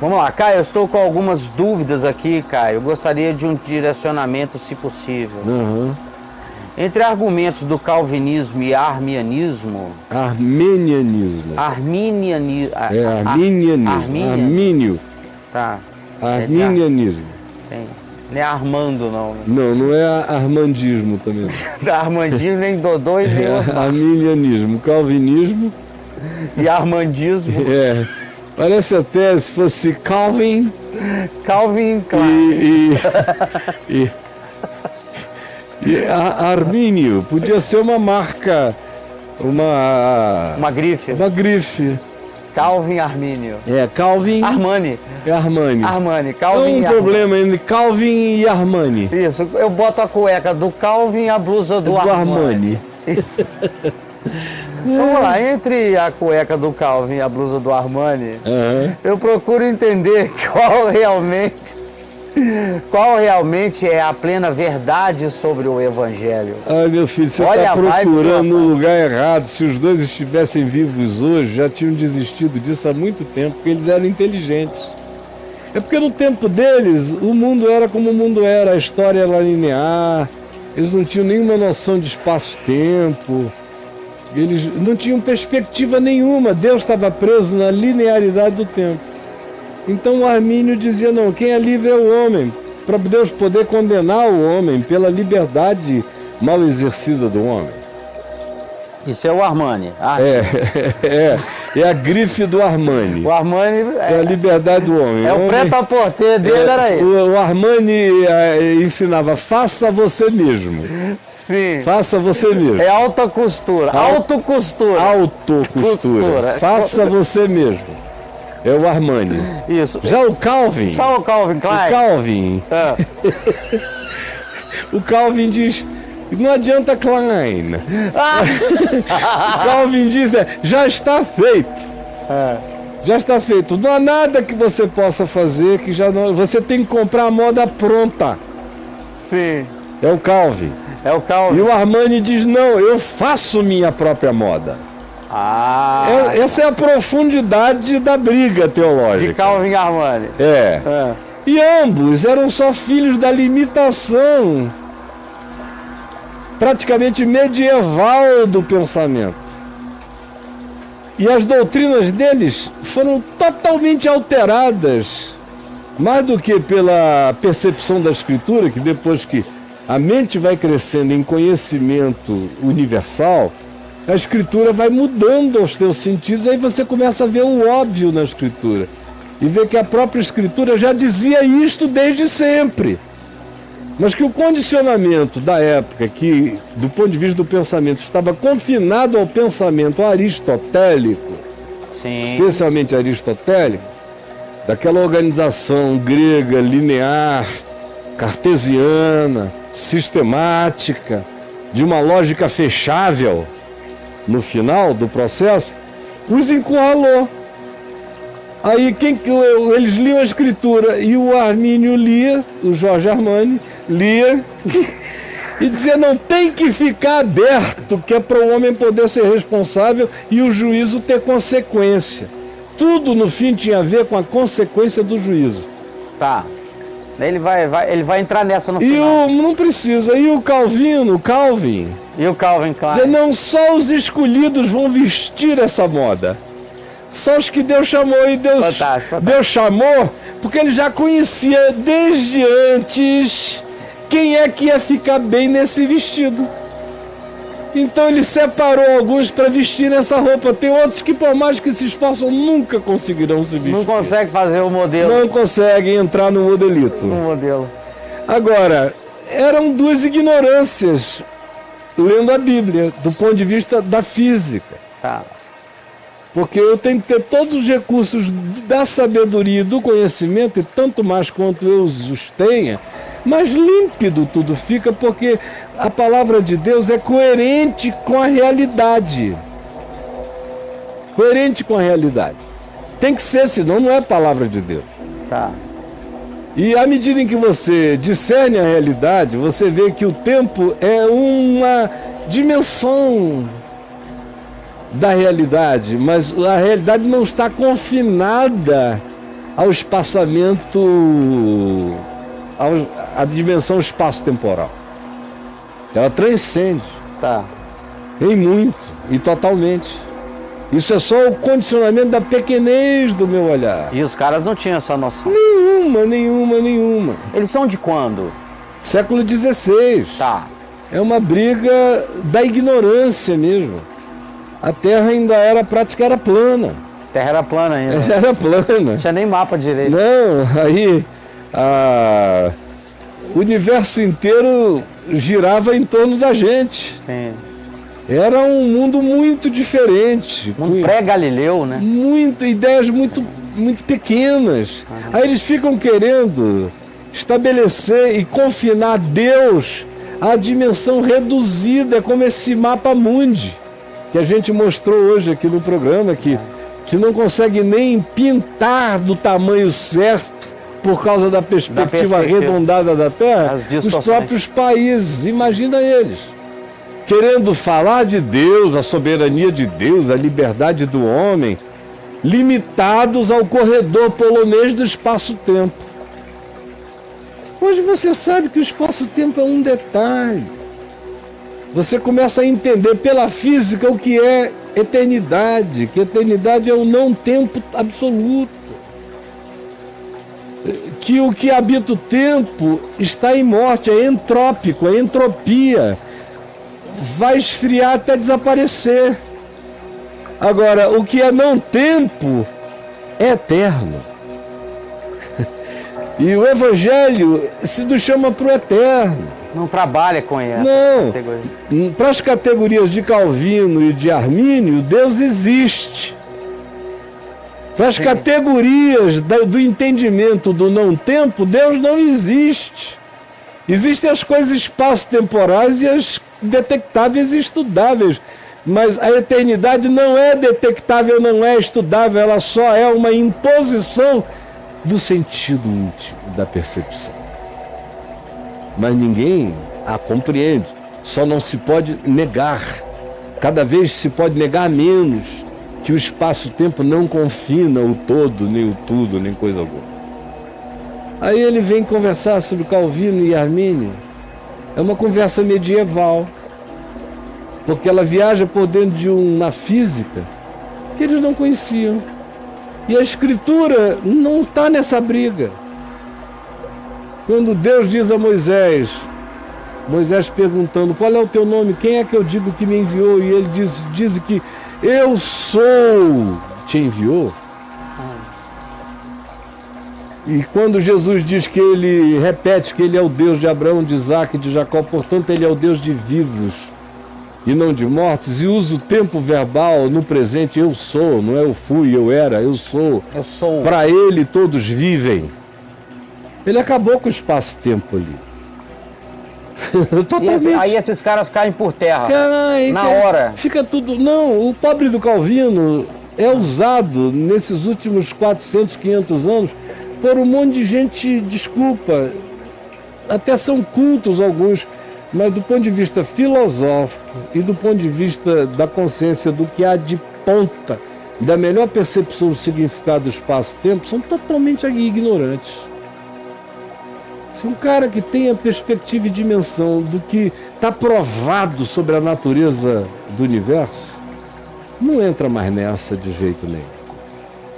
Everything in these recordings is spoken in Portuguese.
Vamos lá, Caio, eu estou com algumas dúvidas aqui, Caio. Eu gostaria de um direcionamento, se possível. Entre argumentos do calvinismo e arminianismo... Arminianismo. Arminianismo. Armínio. Tá. Arminianismo. Não é Armando, não. Não é armandismo também. Armandismo, nem Dodô e nem Osmar. Arminianismo. Calvinismo. E armandismo. Parece até se fosse Calvin Klein. E Armínio. Podia ser uma marca, uma grife. Uma grife. Calvin Armínio. Calvin. Armani. Armani. Calvin. É um problema entre Calvin e Armani. Isso, eu boto a cueca do Calvin e a blusa do Armani. Isso. Vamos lá, entre a cueca do Calvin e a blusa do Armani, eu procuro entender qual realmente é a plena verdade sobre o Evangelho. Ai, meu filho, você está procurando no lugar errado. Se os dois estivessem vivos hoje, já tinham desistido disso há muito tempo, porque eles eram inteligentes. É porque no tempo deles, o mundo era como o mundo era, a história era linear, eles não tinham nenhuma noção de espaço-tempo, eles não tinham perspectiva nenhuma, Deus estava preso na linearidade do tempo. Então o Armínio dizia, não, quem é livre é o homem, para Deus poder condenar o homem pela liberdade mal exercida do homem. Isso é o Armani. É a grife do Armani. O Armani é a liberdade do homem. O prêt-à-porter dele era ele. O Armani ensinava, faça você mesmo. Sim. Faça você mesmo. É alta costura. Autocostura. Autocostura. Faça você mesmo. É o Armani. Isso. Já o Calvin. Só o Calvin Klein. O Calvin. O Calvin diz, não adianta Klein. O Calvin diz, já está feito. Já está feito. Não há nada que você possa fazer que já não. Você tem que comprar a moda pronta. Sim. É o Calvin. É o Calvin. E o Armani diz, não, eu faço minha própria moda. Essa é a profundidade da briga teológica. De Calvin e Armani. E ambos eram só filhos da limitação praticamente medieval do pensamento. E as doutrinas deles foram totalmente alteradas, mais do que pela percepção da Escritura, que depois que a mente vai crescendo em conhecimento universal, a Escritura vai mudando aos teus sentidos, aí você começa a ver o óbvio na Escritura. E ver que a própria Escritura já dizia isto desde sempre. Mas que o condicionamento da época, que do ponto de vista do pensamento estava confinado ao pensamento aristotélico, especialmente aristotélico, daquela organização grega, linear, cartesiana, sistemática, de uma lógica fechável, no final do processo, os encurralou. Aí eles liam a Escritura e o Armínio lia, o Jorge Armani lia e dizia, não, tem que ficar aberto, que é para o homem poder ser responsável e o juízo ter consequência. Tudo no fim tinha a ver com a consequência do juízo. Tá. Ele vai entrar nessa no final. Não precisa. E o Calvin? E o Calvin Klein? Não só os escolhidos vão vestir essa moda. Só os que Deus chamou. E Deus chamou porque ele já conhecia desde antes quem é que ia ficar bem nesse vestido. Então ele separou alguns para vestir essa roupa. Tem outros que, por mais que se esforçam, nunca conseguirão se vestir. Não consegue fazer o modelo. Não conseguem entrar no modelito. No modelo. Agora, eram duas ignorâncias lendo a Bíblia, do ponto de vista da física. Tá. Porque eu tenho que ter todos os recursos da sabedoria e do conhecimento, e tanto mais quanto eu os tenha, mais límpido tudo fica, porque a palavra de Deus é coerente com a realidade. Coerente com a realidade. Tem que ser, senão não é palavra de Deus. Tá. E à medida em que você discerne a realidade, você vê que o tempo é uma dimensão da realidade, mas a realidade não está confinada ao espaçamento, à dimensão espaço-temporal. Ela transcende. Tá. Em muito e totalmente. Isso é só o condicionamento da pequenez do meu olhar. E os caras não tinham essa noção? Nenhuma. Eles são de quando? Século XVI. Tá. É uma briga da ignorância mesmo. A Terra ainda era prática, era plana. A Terra era plana ainda. Era plana. Não tinha nem mapa direito. Não, aí o universo inteiro girava em torno da gente. Sim. Era um mundo muito diferente. Um pré-Galileu, né? Ideias muito pequenas. Aí eles ficam querendo estabelecer e confinar Deus à dimensão reduzida, como esse mapa mundi, que a gente mostrou hoje aqui no programa, que não consegue nem pintar do tamanho certo por causa da perspectiva arredondada da Terra, os próprios países. Imagina eles querendo falar de Deus, a soberania de Deus, a liberdade do homem, limitados ao corredor polonês do espaço-tempo. Hoje você sabe que o espaço-tempo é um detalhe. Você começa a entender pela física o que é eternidade, que eternidade é o não-tempo absoluto. Que o que habita o tempo está em morte, é entrópico, é entropia. Vai esfriar até desaparecer. Agora, o que é não-tempo é eterno. E o Evangelho se nos chama para o eterno. Não trabalha com essas categorias. Não. Para as categorias de Calvino e de Armínio, Deus existe. Para as categorias do entendimento do não-tempo, Deus não existe. Existem as coisas espaço-temporais e as detectáveis e estudáveis. Mas a eternidade não é detectável, não é estudável, ela só é uma imposição do sentido íntimo, da percepção. Mas ninguém a compreende, só não se pode negar. Cada vez se pode negar menos, que o espaço-tempo não confina o todo, nem o tudo, nem coisa alguma. Aí ele vem conversar sobre Calvino e Armínio. É uma conversa medieval, porque ela viaja por dentro de uma física que eles não conheciam. E a Escritura não está nessa briga. Quando Deus diz a Moisés perguntando, qual é o teu nome? Quem é que eu digo que me enviou? E ele diz que eu sou, te enviou. E quando Jesus diz que ele repete que ele é o Deus de Abraão, de Isaac e de Jacó, portanto ele é o Deus de vivos e não de mortos, e usa o tempo verbal no presente, eu sou, não é eu fui, eu era, eu sou. Para ele todos vivem. Ele acabou com o espaço-tempo ali. E aí esses caras caem por terra, na hora. Fica tudo... Não, o pobre do Calvino é usado nesses últimos 400, 500 anos por um monte de gente, desculpa, até são cultos alguns, mas do ponto de vista filosófico e do ponto de vista da consciência do que há de ponta, da melhor percepção do significado do espaço-tempo, são totalmente ignorantes. Se um cara que tem a perspectiva e dimensão do que está provado sobre a natureza do universo, não entra mais nessa de jeito nenhum.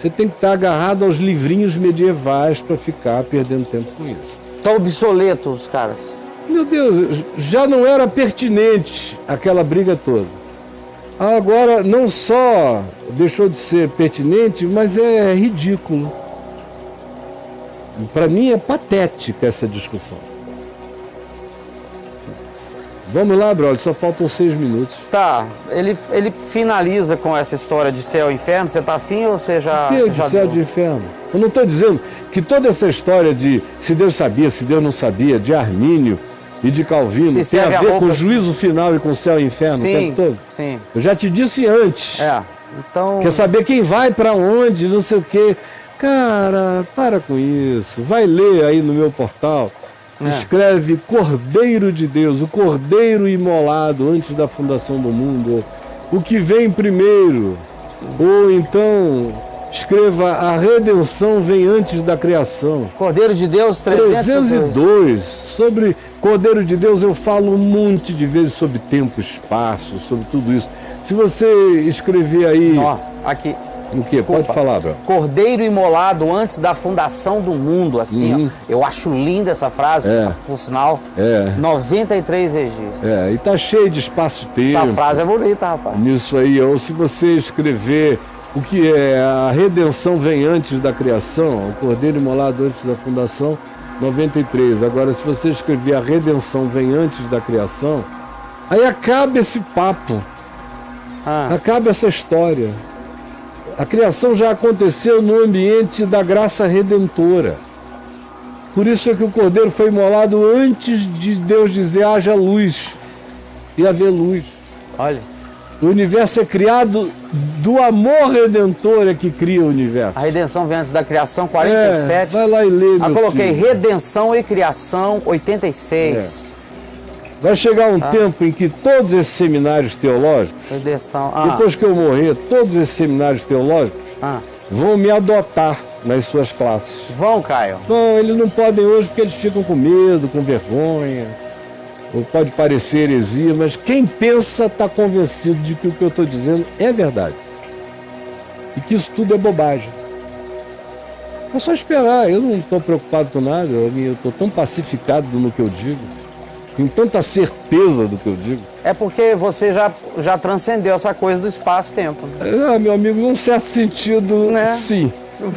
Você tem que estar agarrado aos livrinhos medievais para ficar perdendo tempo com isso. Estão obsoletos os caras. Meu Deus, já não era pertinente aquela briga toda. Agora, não só deixou de ser pertinente, mas é ridículo. Para mim é patética essa discussão. Vamos lá, brother, só faltam 6 minutos. Tá, ele finaliza com essa história de céu e inferno, você tá afim ou você já... O que de céu e inferno? Eu não estou dizendo que toda essa história de se Deus sabia, se Deus não sabia, de Armínio e de Calvino, tem a ver com o juízo final e com o céu e inferno, sim, o tempo todo? Sim. Eu já te disse antes. Então... Quer saber quem vai para onde, não sei o quê. Cara, para com isso. Vai ler aí no meu portal. Escreve Cordeiro de Deus, o Cordeiro imolado antes da fundação do mundo, o que vem primeiro, ou então escreva: a redenção vem antes da criação. Cordeiro de Deus, 302. Sobre Cordeiro de Deus eu falo um monte de vezes sobre tempo, espaço, sobre tudo isso. Se você escrever aí... Ó, aqui. O quê? Desculpa. Pode falar, bro. Cordeiro imolado antes da fundação do mundo, assim, ó. Eu acho linda essa frase, por sinal. 93 registros. E tá cheio de espaço-tempo. Essa frase é bonita, rapaz. Nisso aí, ou se você escrever o que é a redenção vem antes da criação, o Cordeiro imolado antes da fundação, 93. Agora, se você escrever a redenção vem antes da criação, aí acaba esse papo. Acaba essa história. A criação já aconteceu no ambiente da graça redentora. Por isso é que o Cordeiro foi imolado antes de Deus dizer haja luz e haver luz. Olha. O universo é criado do amor redentor é que cria o universo. A redenção vem antes da criação, 47. Vai lá e lê, meu coloquei filho. Redenção e criação, 86. Vai chegar um tempo em que todos esses seminários teológicos, depois que eu morrer, todos esses seminários teológicos vão me adotar nas suas classes. Vão, Caio? Não, eles não podem hoje porque eles ficam com medo, com vergonha. Ou pode parecer heresia, mas quem pensa está convencido de que o que eu estou dizendo é verdade. E que isso tudo é bobagem. É só esperar, eu não estou preocupado com nada, eu estou tão pacificado no que eu digo. Com tanta certeza do que eu digo. É porque você já transcendeu essa coisa do espaço-tempo. Né? Meu amigo, num certo sentido, né? Sim.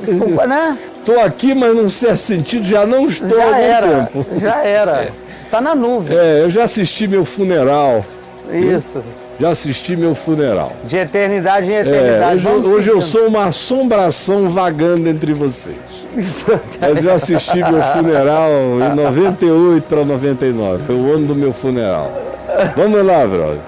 Desculpa, né? Estou aqui, mas num certo sentido já não estou há algum tempo. Já era. Tá na nuvem. Eu já assisti meu funeral. Isso. Já assisti meu funeral. De eternidade em eternidade. Hoje eu sou uma assombração vagando entre vocês. Mas eu assisti meu funeral em 98 para 99. Foi o ano do meu funeral. Vamos lá, brother.